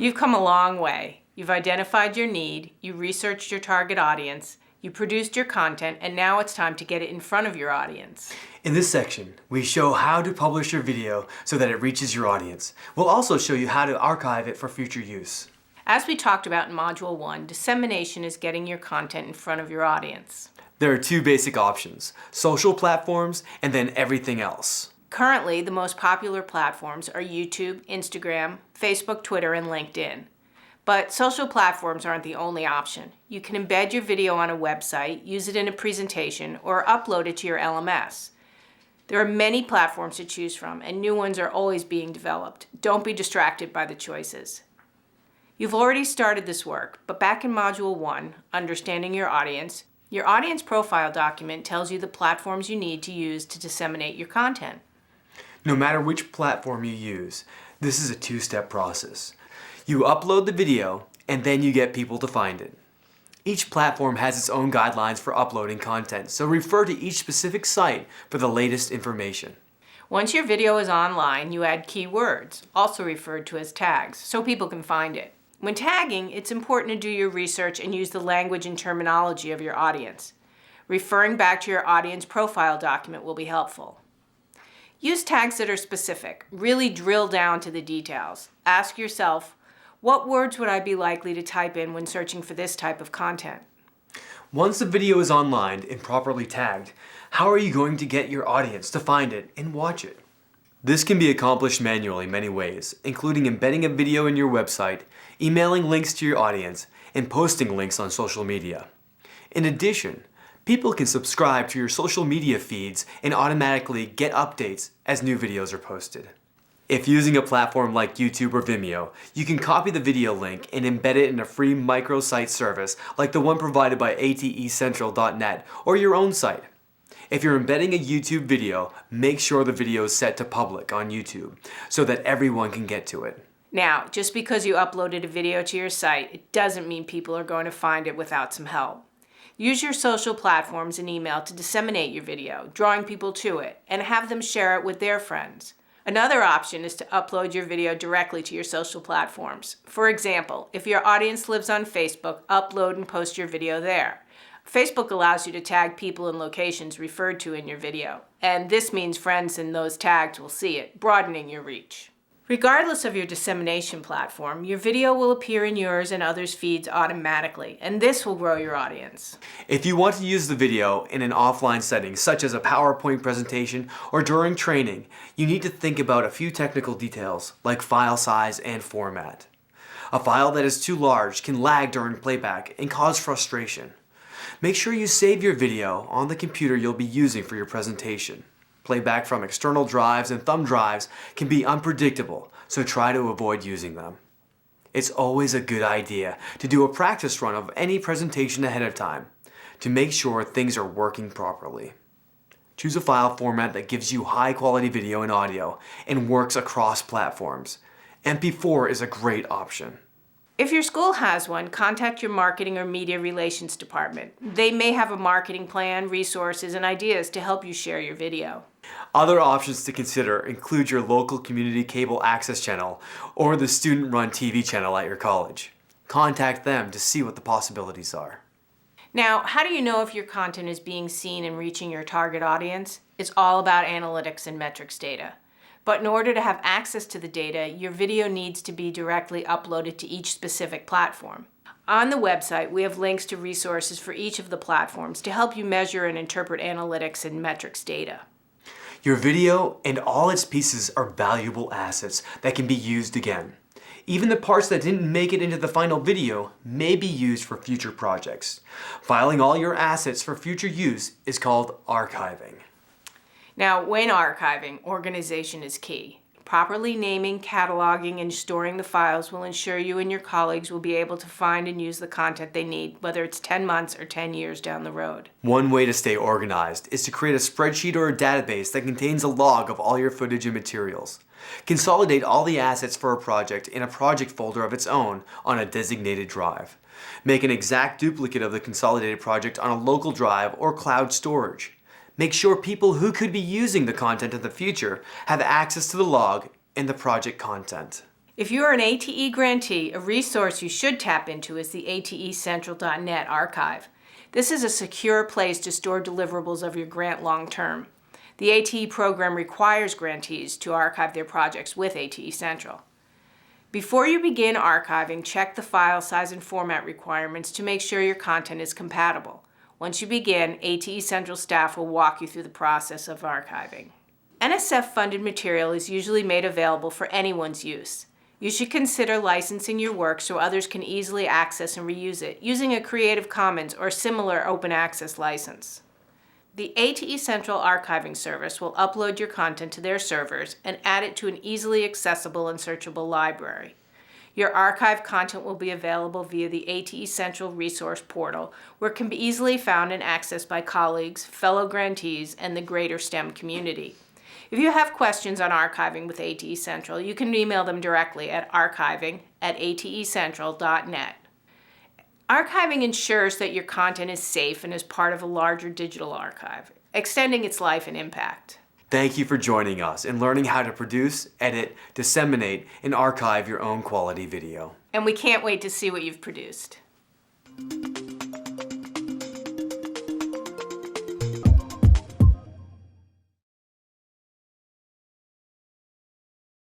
You've come a long way. You've identified your need, you researched your target audience, you produced your content, and now it's time to get it in front of your audience. In this section, we show how to publish your video so that it reaches your audience. We'll also show you how to archive it for future use. As we talked about in Module 1, dissemination is getting your content in front of your audience. There are two basic options, social platforms and then everything else. Currently, the most popular platforms are YouTube, Instagram, Facebook, Twitter, and LinkedIn. But social platforms aren't the only option. You can embed your video on a website, use it in a presentation, or upload it to your LMS. There are many platforms to choose from, and new ones are always being developed. Don't be distracted by the choices. You've already started this work, but back in Module 1, Understanding Your Audience profile document tells you the platforms you need to use to disseminate your content. No matter which platform you use, this is a two-step process. You upload the video, and then you get people to find it. Each platform has its own guidelines for uploading content, so refer to each specific site for the latest information. Once your video is online, you add keywords, also referred to as tags, so people can find it. When tagging, it's important to do your research and use the language and terminology of your audience. Referring back to your audience profile document will be helpful. Use tags that are specific. Really drill down to the details. Ask yourself, what words would I be likely to type in when searching for this type of content? Once the video is online and properly tagged, how are you going to get your audience to find it and watch it? This can be accomplished manually in many ways, including embedding a video in your website, emailing links to your audience, and posting links on social media. In addition, people can subscribe to your social media feeds and automatically get updates as new videos are posted. If using a platform like YouTube or Vimeo, you can copy the video link and embed it in a free microsite service like the one provided by atecentral.net or your own site. If you're embedding a YouTube video, make sure the video is set to public on YouTube so that everyone can get to it. Now, just because you uploaded a video to your site, it doesn't mean people are going to find it without some help. Use your social platforms and email to disseminate your video, drawing people to it, and have them share it with their friends. Another option is to upload your video directly to your social platforms. For example, if your audience lives on Facebook, upload and post your video there. Facebook allows you to tag people in locations referred to in your video, and this means friends in those tags will see it, broadening your reach. Regardless of your dissemination platform, your video will appear in yours and others' feeds automatically, and this will grow your audience. If you want to use the video in an offline setting, such as a PowerPoint presentation or during training, you need to think about a few technical details, like file size and format. A file that is too large can lag during playback and cause frustration. Make sure you save your video on the computer you'll be using for your presentation. Playback from external drives and thumb drives can be unpredictable, so try to avoid using them. It's always a good idea to do a practice run of any presentation ahead of time to make sure things are working properly. Choose a file format that gives you high quality video and audio and works across platforms. MP4 is a great option. If your school has one, contact your marketing or media relations department. They may have a marketing plan, resources, and ideas to help you share your video. Other options to consider include your local community cable access channel or the student-run TV channel at your college. Contact them to see what the possibilities are. Now, how do you know if your content is being seen and reaching your target audience? It's all about analytics and metrics data. But in order to have access to the data, your video needs to be directly uploaded to each specific platform. On the website, we have links to resources for each of the platforms to help you measure and interpret analytics and metrics data. Your video and all its pieces are valuable assets that can be used again. Even the parts that didn't make it into the final video may be used for future projects. Filing all your assets for future use is called archiving. Now, when archiving, organization is key. Properly naming, cataloging, and storing the files will ensure you and your colleagues will be able to find and use the content they need, whether it's 10 months or 10 years down the road. One way to stay organized is to create a spreadsheet or a database that contains a log of all your footage and materials. Consolidate all the assets for a project in a project folder of its own on a designated drive. Make an exact duplicate of the consolidated project on a local drive or cloud storage. Make sure people who could be using the content in the future have access to the log and the project content. If you are an ATE grantee, a resource you should tap into is the atecentral.net archive. This is a secure place to store deliverables of your grant long-term. The ATE program requires grantees to archive their projects with ATE Central. Before you begin archiving, check the file size and format requirements to make sure your content is compatible. Once you begin, ATE Central staff will walk you through the process of archiving. NSF-funded material is usually made available for anyone's use. You should consider licensing your work so others can easily access and reuse it using a Creative Commons or similar open access license. The ATE Central archiving service will upload your content to their servers and add it to an easily accessible and searchable library. Your archived content will be available via the ATE Central resource portal, where it can be easily found and accessed by colleagues, fellow grantees, and the greater STEM community. If you have questions on archiving with ATE Central, you can email them directly at archiving@atecentral.net. Archiving ensures that your content is safe and is part of a larger digital archive, extending its life and impact. Thank you for joining us and learning how to produce, edit, disseminate, and archive your own quality video. And we can't wait to see what you've produced.